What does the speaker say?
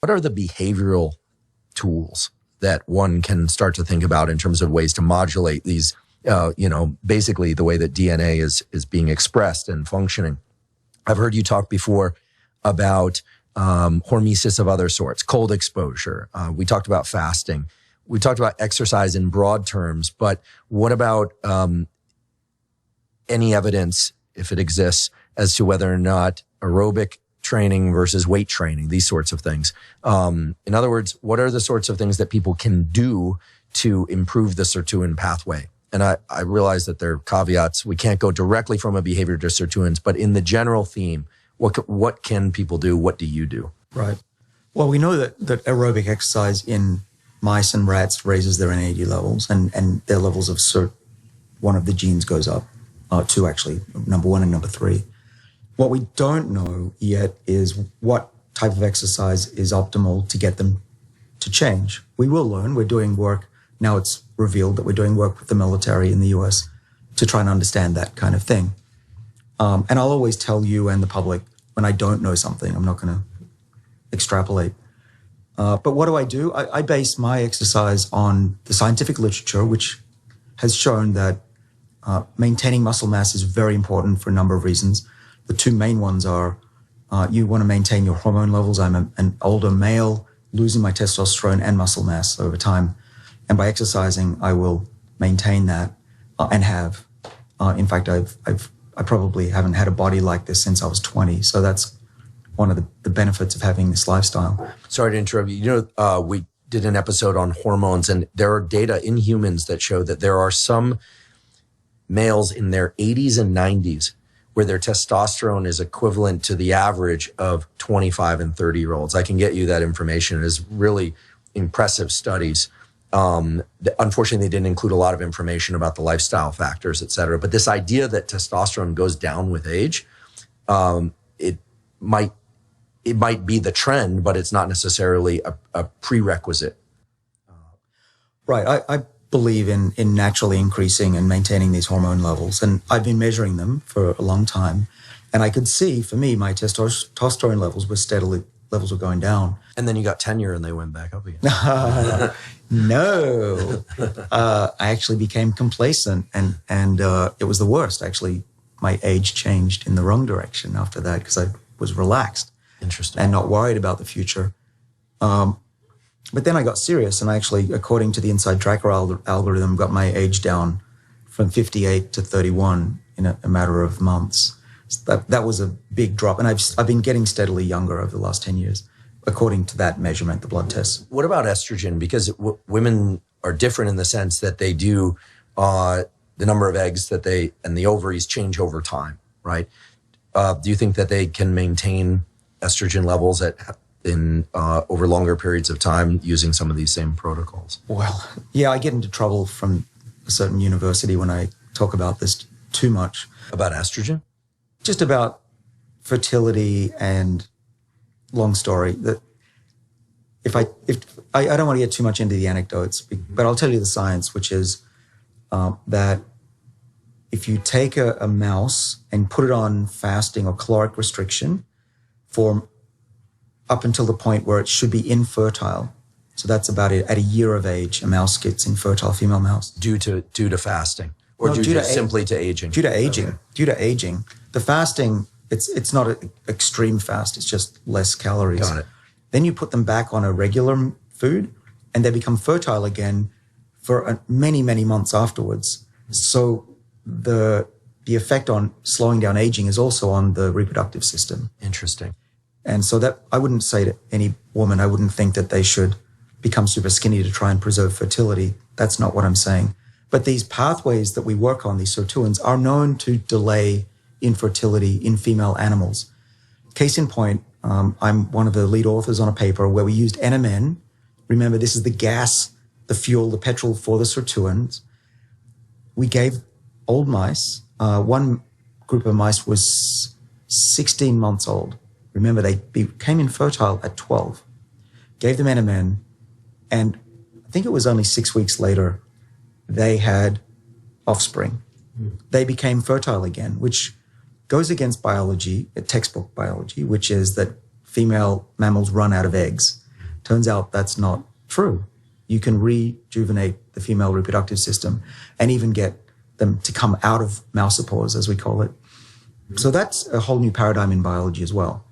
What are the behavioral tools that one can start to think about in terms of ways to modulate these, basically the way that DNA is being expressed and functioning? I've heard you talk before about hormesis of other sorts, cold exposure. We talked about fasting. We talked about exercise in broad terms, but what about any evidence, if it exists, as to whether or not aerobic training versus weight training, these sorts of things? In other words, what are the sorts of things that people can do to improve the sirtuin pathway? And I realize that there are caveats. We can't go directly from a behavior to sirtuins, but in the general theme, what can people do? What do you do? Right. Well, we know that aerobic exercise in mice and rats raises their NAD levels, and their levels of SIRT, one of the genes goes up, two actually, number 1 and number 3. What we don't know yet is what type of exercise is optimal to get them to change. We will learn. We're doing work. Now it's revealed that we're doing work with the military in the US to try and understand that kind of thing. And I'll always tell you and the public when I don't know something. I'm not going to extrapolate. But what do? I base my exercise on the scientific literature, which has shown that maintaining muscle mass is very important for a number of reasons. The two main ones are you want to maintain your hormone levels. I'm an older male, losing my testosterone and muscle mass over time. And by exercising, I will maintain that and have. In fact, I probably haven't had a body like this since I was 20. So that's one of the benefits of having this lifestyle. Sorry to interrupt you. You know, we did an episode on hormones, and there are data in humans that show that there are some males in their 80s and 90s where their testosterone is equivalent to the average of 25 and 30-year-olds. I can get you that information. It is really impressive studies. Unfortunately, they didn't include a lot of information about the lifestyle factors, et cetera. But this idea that testosterone goes down with age, it might be the trend, but it's not necessarily a prerequisite. Right. I believe in naturally increasing and maintaining these hormone levels. And I've been measuring them for a long time. And I could see, for me, my testosterone levels were going down. And then you got tenure and they went back up again. No. I actually became complacent and it was the worst. Actually, my age changed in the wrong direction after that because I was relaxed. Interesting. And not worried about the future. But then I got serious and I actually, according to the Inside Tracker algorithm, got my age down from 58 to 31 in a matter of months. So that was a big drop. And I've been getting steadily younger over the last 10 years, according to that measurement, the blood tests. What about estrogen? Because women are different in the sense that they do, the number of eggs and the ovaries change over time, right? Do you think that they can maintain estrogen levels over longer periods of time using some of these same protocols? Well, yeah, I get into trouble from a certain university when I talk about this too much. About estrogen? Just about fertility and long story. That I don't want to get too much into the anecdotes, but I'll tell you the science, which is that if you take a mouse and put it on fasting or caloric restriction for up until the point where it should be infertile. So that's about it. At a year of age, a mouse gets infertile, female mouse. Due to fasting? Or due to simply to aging? Due to aging. Okay. Due to aging. The fasting, it's not an extreme fast. It's just less calories. Got it. Then you put them back on a regular food and they become fertile again for many, many months afterwards. So the effect on slowing down aging is also on the reproductive system. Interesting. And so that I wouldn't say to any woman, I wouldn't think that they should become super skinny to try and preserve fertility. That's not what I'm saying. But these pathways that we work on, these sirtuins, are known to delay infertility in female animals. Case in point, I'm one of the lead authors on a paper where we used NMN. Remember, this is the gas, the fuel, the petrol for the sirtuins. We gave old mice, one group of mice was 16 months old. Remember, they became infertile at 12. Gave them NMN, and I think it was only 6 weeks later, they had offspring. They became fertile again, which goes against biology, textbook biology, which is that female mammals run out of eggs. Turns out that's not true. You can rejuvenate the female reproductive system and even get them to come out of mousopause, as we call it. So that's a whole new paradigm in biology as well.